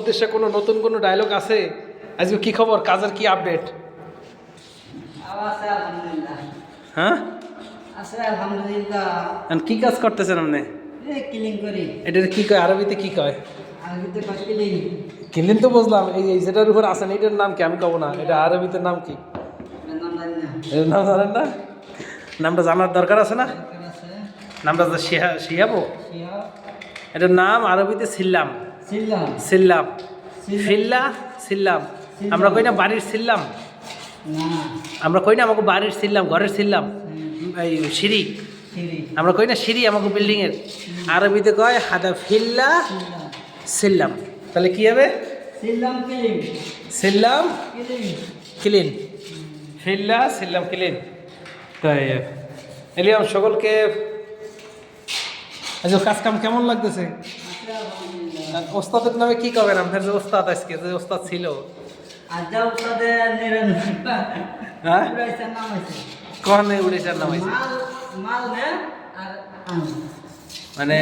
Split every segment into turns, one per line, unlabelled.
উদ্দেশ্যে কোনো নতুন কোনো ডায়লগ আছে? আজকে কি খবর, কাজের কি আপডেট?
আলহামদুলিল্লাহ।
হ্যাঁ,
আছে আলহামদুলিল্লাহ।
কি কাজ করতেছেন আপনি?
ক্লিন করি।
এটা কি কয়, আরবিতে কি কয়?
আরবিতে কয় ক্লিন।
ক্লিন তো বুঝলাম, এই যেটার উপর আছেন এটার নাম কি? আমি কব না, এটা আরবিতে নাম কি?
নাম জানি না।
এর নাম জানেন না? নামটা জানার দরকার আছে না?
দরকার আছে।
নামটা তো শিয়াবো।
শিয়া
এটার নাম আরবিতে সিল্লাম।
সিল্লাম।
সিল্লাম,
সিল্লাম।
ফিল্লা, সিল্লাম। আমরা কই না বাড়ির সিল্লাম?
না।
আমরা কই না আমাকে বাড়ির সিল্লাম, ঘরের সিল্লাম, এই সিঁড়ি।
সিরি।
আমরা কই না সিঁড়ি আমাকে বিল্ডিং এর। আরবিতে কয় হাদা ফিল্লা
সিল্লাম।
সিল্লাম। তাহলে কি হবে?
সিল্লাম ক্লিন।
সিল্লাম
ক্লিন।
ক্লিন, ফিল্লা সিল্লাম ক্লিন। তাই এলিয়াম সকলকে আচ্ছা, কাজ কাম কেমন লাগতেছে?
আছে আলহামদুলিল্লাহ।
ওস্তাদের নামে কি করবেন? আপনার যে ওস্তাদ আজকে যে ওস্তাদ ছিল,
আজা উস্তাদে নিরানব্বই।
হ্যাঁ
উড়াইছে নাম আছে।
কনে উড়িষ্যার নাম হয়েছে?
মাল মাল নে আর আনো।
মানে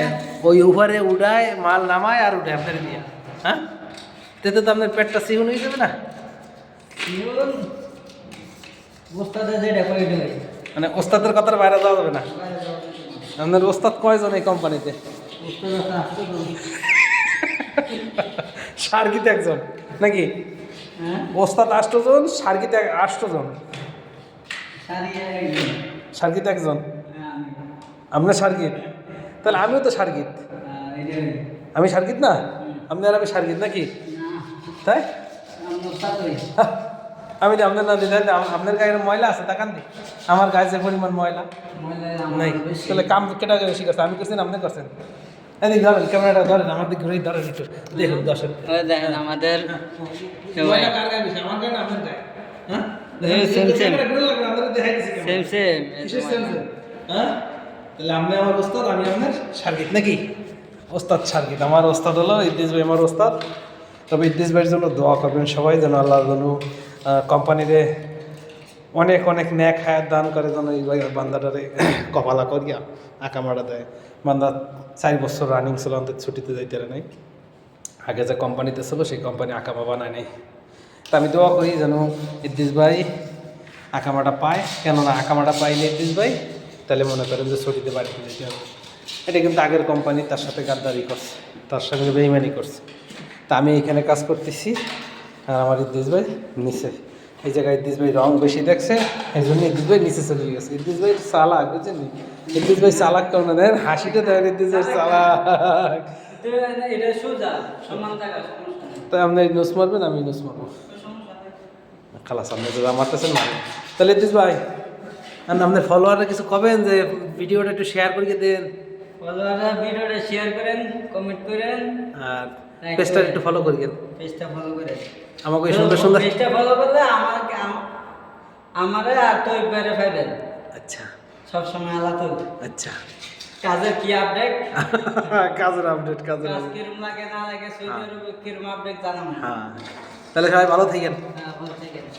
ওই উপরে উড়ায়, মাল নামায় আর উঠে আপনার দিয়া। হ্যাঁ, তেতে তো আপনার পেটটা সিগুন হয়ে যাবে না?
ইউন উস্তাদে যেটা কই দেয়।
মানে ওস্তাদের কথার বাইরে যাওয়া যাবে না। আপনার ওস্তাদ কয়জন এই কোম্পানিতে?
উস্তাদ আছে তো।
সার্গিতে একজন নাকি?
হ্যাঁ।
ওস্তাদ 8 জন, সার্গিতে 8 জন।
সারিয়ে একজন।
সার্গিতে একজন।
হ্যাঁ
আপনার সার্গিত? তাহলে আমিও তো সার্গিত।
এটাই।
আমি সার্গিত না? আপনি আর আমি সার্গিত নাকি?
না
তাই
আমরা উস্তাদ হই।
আমি তো আপনার না দিতে, আপনার গায়ের ময়লা আছে তাকান দি, আমার গায়ে যে পরিমাণ ময়লা
মহিলা
নাই।
আমার বেশি।
তাহলে কাম কেটা বেশি করছে? আমি করছেন, আপনি করছেন? এদিক ধরেন, ক্যামেরাটা ধরেন, আমার দিক ঘুরেই ধরেন একটু, দেখুন দর্শক।
ওই দেখেন আমাদের
ময়লা কার গায়ে বেশি, আমার গায়ে না আপনার গায়ে? হ্যাঁ,
সেম সেম
ক্যামেরা ঘুরে লাগবে, আপনাদের দেখাই দিছি
সেম
ক্যামেরা।
সেম।
কিসের সেম সেম? হ্যাঁ, তাহলে আপনি আমার ওস্তাদ, আমি আপনার সার্গিত নাকি? ওস্তাদ সার্গিত। আমার ওস্তাদ হলো ইদ্রিস ভাই, আমার ওস্তাদ। তবে ইদ্রিস ভাইয়ের জন্য দোয়া করবেন সবাই, যেন আল্লাহ যেন কোম্পানিরে অনেক অনেক ন্যাক হায়াত দান করে, যেন এই ভাই বান্দাটারে কপালা করিয়া আঁকামারা দেয়। বান্দা 4 বছর রানিং ছিল, অন্তত ছুটিতে যাইতে নাই। আগে যে কোম্পানিতে ছিল সেই কোম্পানি আঁকামা বানায় নাই। তা আমি দোয়া করি যেন ইদ্রিস ভাই আঁকামাটা পায়, কেননা আঁকামাটা পাইলে ইদ্রিস ভাই তাহলে মনে করেন যে ছুটিতে বাড়িতে যেতে হবে। এটা কিন্তু আগের কোম্পানি, তার সাথে গাদ্দারি করছে, তার সঙ্গে বেইমানি করছে। তা আমি এখানে কাজ করতেছি, আর আমার ইদ্রিস ভাই নিচে। এই জায়গায় ইদ্রিস ভাই রং বেশি দেখছে, এই জন্য ইদ্রিস ভাই নিচে চলে গেছে। ইদ্রিস ভাই চালাক, বুঝছেন? ইদ্রিস ভাই চালাক কেমন দেন, হাসিটা দেন ইদ্রিস ভাই চালাক।
এটা সোজা সমান জায়গা সমস্যা নেই।
তাই আপনি নোস মারবেন, আমি নোস মারবো। খালাস আপনি তো মারতেছেন না। তাহলে ইদ্রিস ভাই, আর আপনার ফলোয়াররা কিছু কবেন যে ভিডিওটা একটু শেয়ার করে দেন,
ফলোয়াররা ভিডিওটা শেয়ার করেন, কমেন্ট করেন,
আর পেজটা একটু ফলো করিয়েন।
পেজটা ফলো করেন।
আমাকে সুন্দর সুন্দর।
পেজটা ফলো করলে আমাকে আমারে আর তো বাইরে পাইবেন।
আচ্ছা
সব সময় আলাদা তো।
আচ্ছা,
কাজের কি আপডেট,
কাজের আপডেট, কাজের
কাজ
আপডেট।
কিরম লাগে না লাগে, সৌদি আরবে কিরম আপডেট জানাবো।
হ্যাঁ, তাহলে সবাই ভালো থাকেন।
হ্যাঁ, ভালো থাকেন।